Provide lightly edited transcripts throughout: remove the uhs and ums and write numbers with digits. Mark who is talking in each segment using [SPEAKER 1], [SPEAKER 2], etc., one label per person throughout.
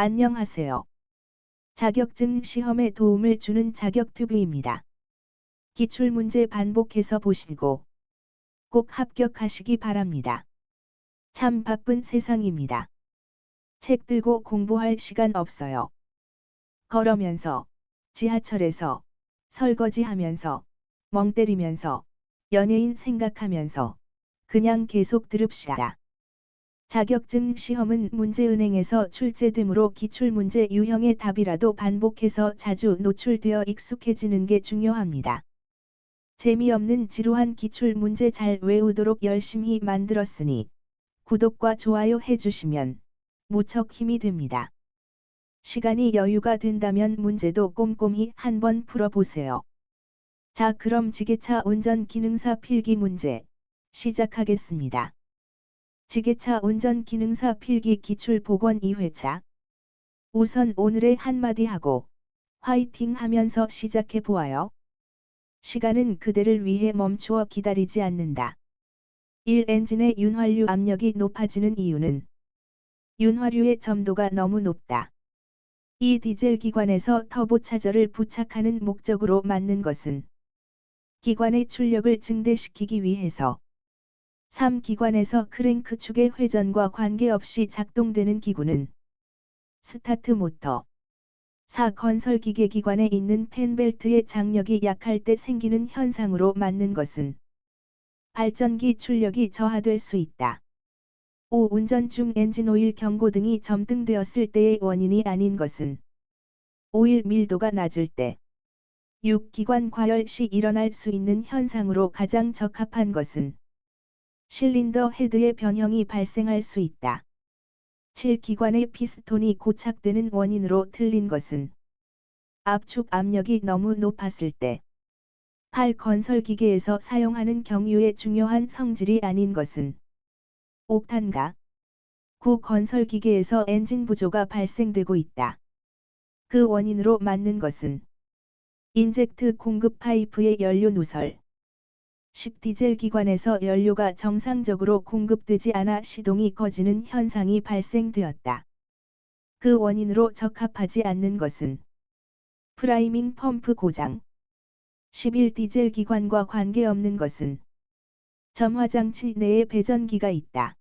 [SPEAKER 1] 안녕하세요. 자격증 시험에 도움을 주는 자격튜브입니다. 기출문제 반복해서 보시고 꼭 합격하시기 바랍니다. 참 바쁜 세상입니다. 책 들고 공부할 시간 없어요. 걸으면서, 지하철에서, 설거지하면서, 멍 때리면서, 연예인 생각하면서 그냥 계속 들읍시다. 자격증 시험은 문제은행에서 출제되므로 기출문제 유형의 답이라도 반복해서 자주 노출되어 익숙해지는 게 중요합니다. 재미없는 지루한 기출문제 잘 외우도록 열심히 만들었으니 구독과 좋아요 해주시면 무척 힘이 됩니다. 시간이 여유가 된다면 문제도 꼼꼼히 한번 풀어보세요. 자, 그럼 지게차 운전 기능사 필기 문제 시작하겠습니다. 지게차 운전 기능사 필기 기출 복원 2회차. 우선 오늘의 한마디 하고 화이팅 하면서 시작해 보아요. 시간은 그대를 위해 멈추어 기다리지 않는다. 1. 엔진의 윤활유 압력이 높아지는 이유는 윤활유의 점도가 너무 높다. 2. 디젤 기관에서 터보 차저를 부착하는 목적으로 맞는 것은 기관의 출력을 증대시키기 위해서. 3. 기관에서 크랭크 축의 회전과 관계없이 작동되는 기구는 스타트 모터. 4. 건설기계 기관에 있는 팬벨트의 장력이 약할 때 생기는 현상으로 맞는 것은 발전기 출력이 저하될 수 있다. 5. 운전 중 엔진오일 경고등이 점등되었을 때의 원인이 아닌 것은 오일 밀도가 낮을 때. 6. 기관 과열 시 일어날 수 있는 현상으로 가장 적합한 것은 실린더 헤드의 변형이 발생할 수 있다. 7. 기관의 피스톤이 고착되는 원인으로 틀린 것은 압축 압력이 너무 높았을 때. 8. 건설기계에서 사용하는 경유의 중요한 성질이 아닌 것은 옥탄가. 9. 건설기계에서 엔진 부조가 발생되고 있다. 그 원인으로 맞는 것은 인젝트 공급 파이프의 연료 누설. 10. 디젤 기관에서 연료가 정상적으로 공급되지 않아 시동이 꺼지는 현상이 발생되었다. 그 원인으로 적합하지 않는 것은 프라이밍 펌프 고장. 11. 디젤 기관과 관계없는 것은 점화장치 내에 배전기가 있다.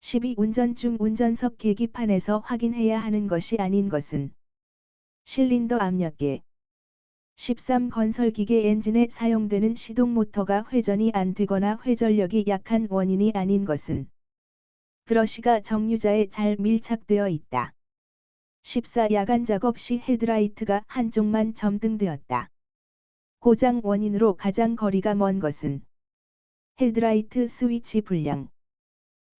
[SPEAKER 1] 12. 운전 중 운전석 계기판에서 확인해야 하는 것이 아닌 것은 실린더 압력계. 13. 건설기계 엔진에 사용되는 시동 모터가 회전이 안 되거나 회전력이 약한 원인이 아닌 것은 브러시가 정류자에 잘 밀착되어 있다. 14. 야간 작업 시 헤드라이트가 한쪽만 점등되었다. 고장 원인으로 가장 거리가 먼 것은 헤드라이트 스위치 불량.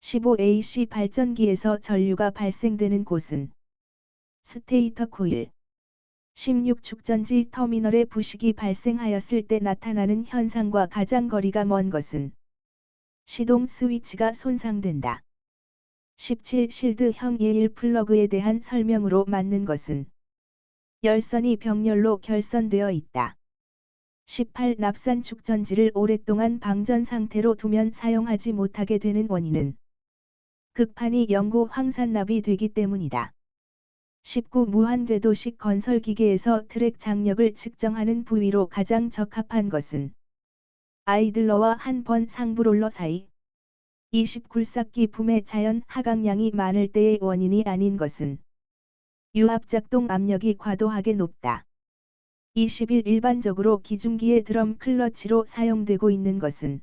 [SPEAKER 1] 15. AC 발전기에서 전류가 발생되는 곳은 스테이터 코일. 16. 축전지 터미널에 부식이 발생하였을 때 나타나는 현상과 가장 거리가 먼 것은 시동 스위치가 손상된다. 17. 실드형 예일 플러그에 대한 설명으로 맞는 것은 열선이 병렬로 결선되어 있다. 18. 납산 축전지를 오랫동안 방전 상태로 두면 사용하지 못하게 되는 원인은 극판이 영구 황산납이 되기 때문이다. 19. 무한궤도식 건설기계에서 트랙 장력을 측정하는 부위로 가장 적합한 것은 아이들러와 한 번 상부롤러 사이. 20. 굴삭기 품의 자연 하강량이 많을 때의 원인이 아닌 것은 유압작동 압력이 과도하게 높다. 21. 일반적으로 기중기의 드럼 클러치로 사용되고 있는 것은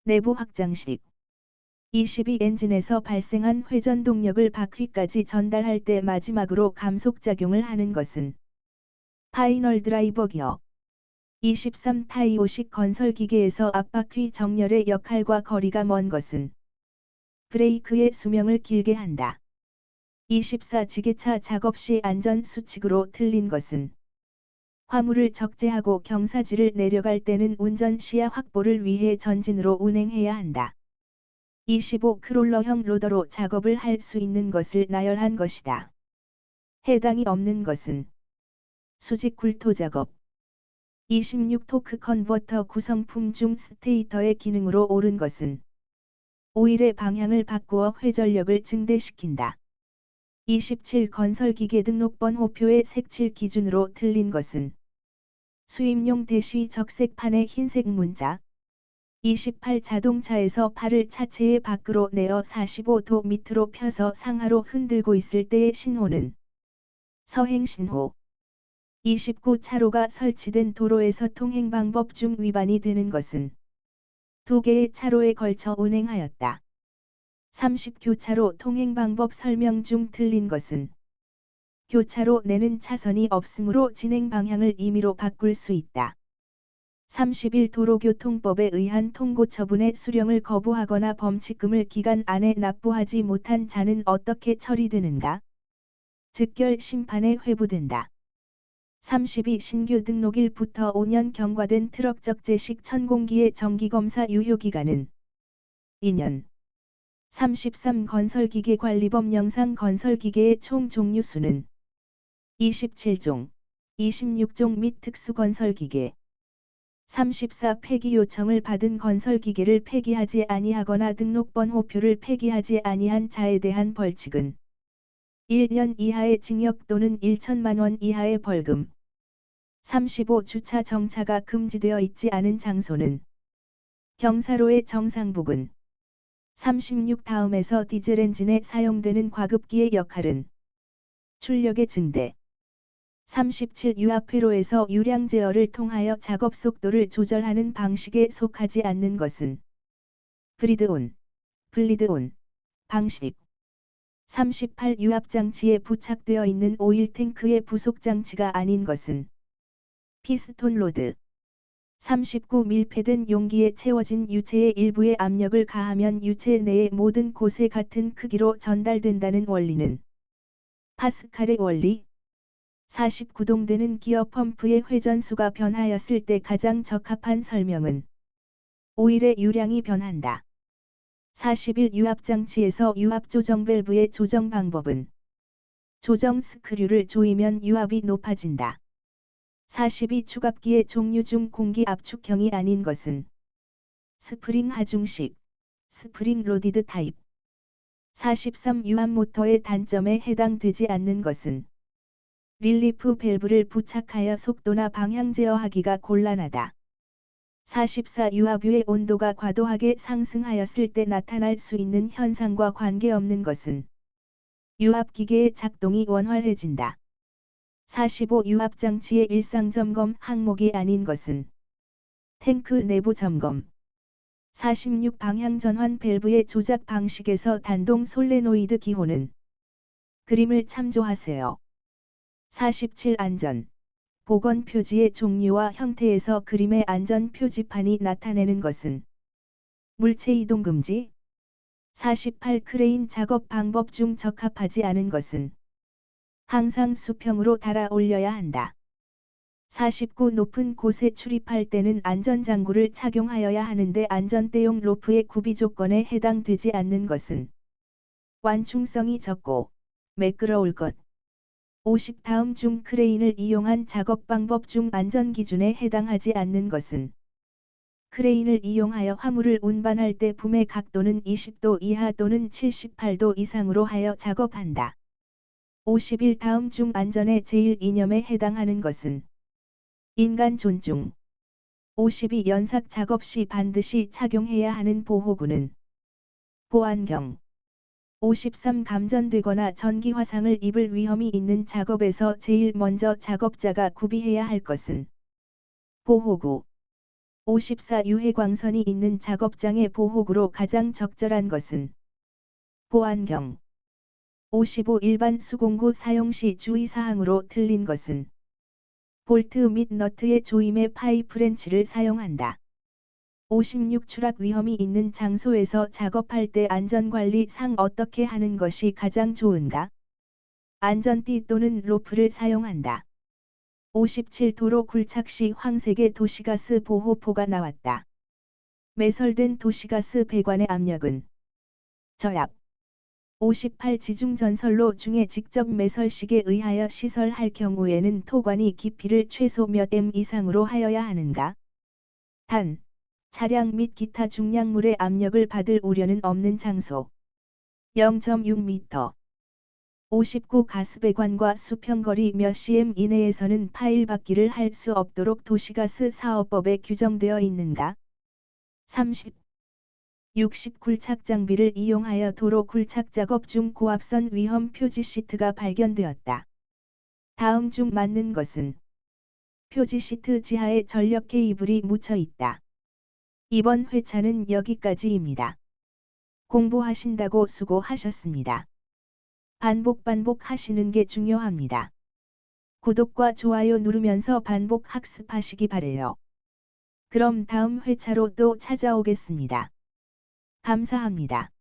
[SPEAKER 1] 내부 확장식. 22. 엔진에서 발생한 회전 동력을 바퀴까지 전달할 때 마지막으로 감속작용을 하는 것은 파이널 드라이버 기어. 23. 타이오식 건설기계에서 앞바퀴 정렬의 역할과 거리가 먼 것은 브레이크의 수명을 길게 한다. 24. 지게차 작업 시 안전수칙으로 틀린 것은 화물을 적재하고 경사지를 내려갈 때는 운전 시야 확보를 위해 전진으로 운행해야 한다. 25. 크롤러형 로더로 작업을 할 수 있는 것을 나열한 것이다. 해당이 없는 것은 수직 굴토 작업. 26. 토크 컨버터 구성품 중 스테이터의 기능으로 옳은 것은 오일의 방향을 바꾸어 회전력을 증대시킨다. 27. 건설기계 등록번호표의 색칠 기준으로 틀린 것은 수입용 대시 적색판의 흰색 문자. 28. 자동차에서 팔을 차체의 밖으로 내어 45도 밑으로 펴서 상하로 흔들고 있을 때의 신호는 서행신호. 29. 차로가 설치된 도로에서 통행방법 중 위반이 되는 것은 두 개의 차로에 걸쳐 운행하였다. 30. 교차로 통행방법 설명 중 틀린 것은 교차로 내는 차선이 없으므로 진행 방향을 임의로 바꿀 수 있다. 31. 도로교통법에 의한 통고 처분의 수령을 거부하거나 범칙금을 기간 안에 납부하지 못한 자는 어떻게 처리되는가? 즉결 심판에 회부된다. 32. 신규 등록일부터 5년 경과된 트럭 적재식 천공기의 정기검사 유효기간은 2년. 33. 건설기계관리법 영상 건설기계의 총 종류 수는 27종, 26종 및 특수건설기계. 34. 폐기 요청을 받은 건설기계를 폐기하지 아니하거나 등록번호표를 폐기하지 아니한 자에 대한 벌칙은 1년 이하의 징역 또는 1천만 원 이하의 벌금. 35. 주차 정차가 금지되어 있지 않은 장소는 경사로의 정상부근. 36. 다음에서 디젤 엔진에 사용되는 과급기의 역할은 출력의 증대. 37. 유압회로에서 유량 제어를 통하여 작업 속도를 조절하는 방식에 속하지 않는 것은 브리드온, 블리드온 방식. 38. 유압장치에 부착되어 있는 오일 탱크의 부속장치가 아닌 것은 피스톤 로드. 39. 밀폐된 용기에 채워진 유체의 일부에 압력을 가하면 유체 내의 모든 곳에 같은 크기로 전달된다는 원리는 파스칼의 원리. 40. 구동되는 기어 펌프의 회전수가 변하였을 때 가장 적합한 설명은 오일의 유량이 변한다. 41. 유압장치에서 유압 조정 밸브의 조정 방법은 조정 스크류를 조이면 유압이 높아진다. 42. 추갑기의 종류 중 공기 압축형이 아닌 것은 스프링 하중식, 스프링 로디드 타입. 43. 유압 모터의 단점에 해당되지 않는 것은 릴리프 밸브를 부착하여 속도나 방향 제어하기가 곤란하다. 44. 유압유의 온도가 과도하게 상승하였을 때 나타날 수 있는 현상과 관계없는 것은 유압기계의 작동이 원활해진다. 45. 유압장치의 일상점검 항목이 아닌 것은 탱크 내부 점검. 46. 방향전환 밸브의 조작 방식에서 단동 솔레노이드 기호는 그림을 참조하세요. 47. 안전 보건 표지의 종류와 형태에서 그림의 안전 표지판이 나타내는 것은 물체 이동 금지. 48. 크레인 작업 방법 중 적합하지 않은 것은 항상 수평으로 달아 올려야 한다. 49. 높은 곳에 출입할 때는 안전장구를 착용하여야 하는데 안전대용 로프의 구비 조건에 해당되지 않는 것은 완충성이 적고 매끄러울 것. 50. 다음 중 크레인을 이용한 작업 방법 중 안전기준에 해당하지 않는 것은 크레인을 이용하여 화물을 운반할 때 붐의 각도는 20도 이하 또는 78도 이상으로 하여 작업한다. 51. 다음 중 안전의 제1이념에 해당하는 것은 인간 존중. 52. 연삭 작업 시 반드시 착용해야 하는 보호구는 보안경. 53. 감전되거나 전기 화상을 입을 위험이 있는 작업에서 제일 먼저 작업자가 구비해야 할 것은 보호구. 54. 유해광선이 있는 작업장의 보호구로 가장 적절한 것은 보안경. 55. 일반 수공구 사용 시 주의사항으로 틀린 것은 볼트 및 너트의 조임에 파이프 렌치를 사용한다. 56. 추락 위험이 있는 장소에서 작업할 때 안전관리 상 어떻게 하는 것이 가장 좋은가? 안전띠 또는 로프를 사용한다. 57. 도로 굴착 시 황색의 도시가스 보호포가 나왔다. 매설된 도시가스 배관의 압력은 저압. 58. 지중전선로 중에 직접 매설식에 의하여 시설할 경우에는 토관이 깊이를 최소 몇 m 이상으로 하여야 하는가? 단, 차량 및 기타 중량물의 압력을 받을 우려는 없는 장소. 0.6m. 59 가스배관과 수평거리 몇 cm 이내에서는 파일 받기를 할 수 없도록 도시가스 사업법에 규정되어 있는가? 30. 60 굴착 장비를 이용하여 도로 굴착 작업 중 고압선 위험 표지 시트가 발견되었다. 다음 중 맞는 것은 표지 시트 지하에 전력 케이블이 묻혀 있다. 이번 회차는 여기까지입니다. 공부하신다고 수고하셨습니다. 반복 하시는 게 중요합니다. 구독과 좋아요 누르면서 반복 학습하시기 바래요. 그럼 다음 회차로 또 찾아오겠습니다. 감사합니다.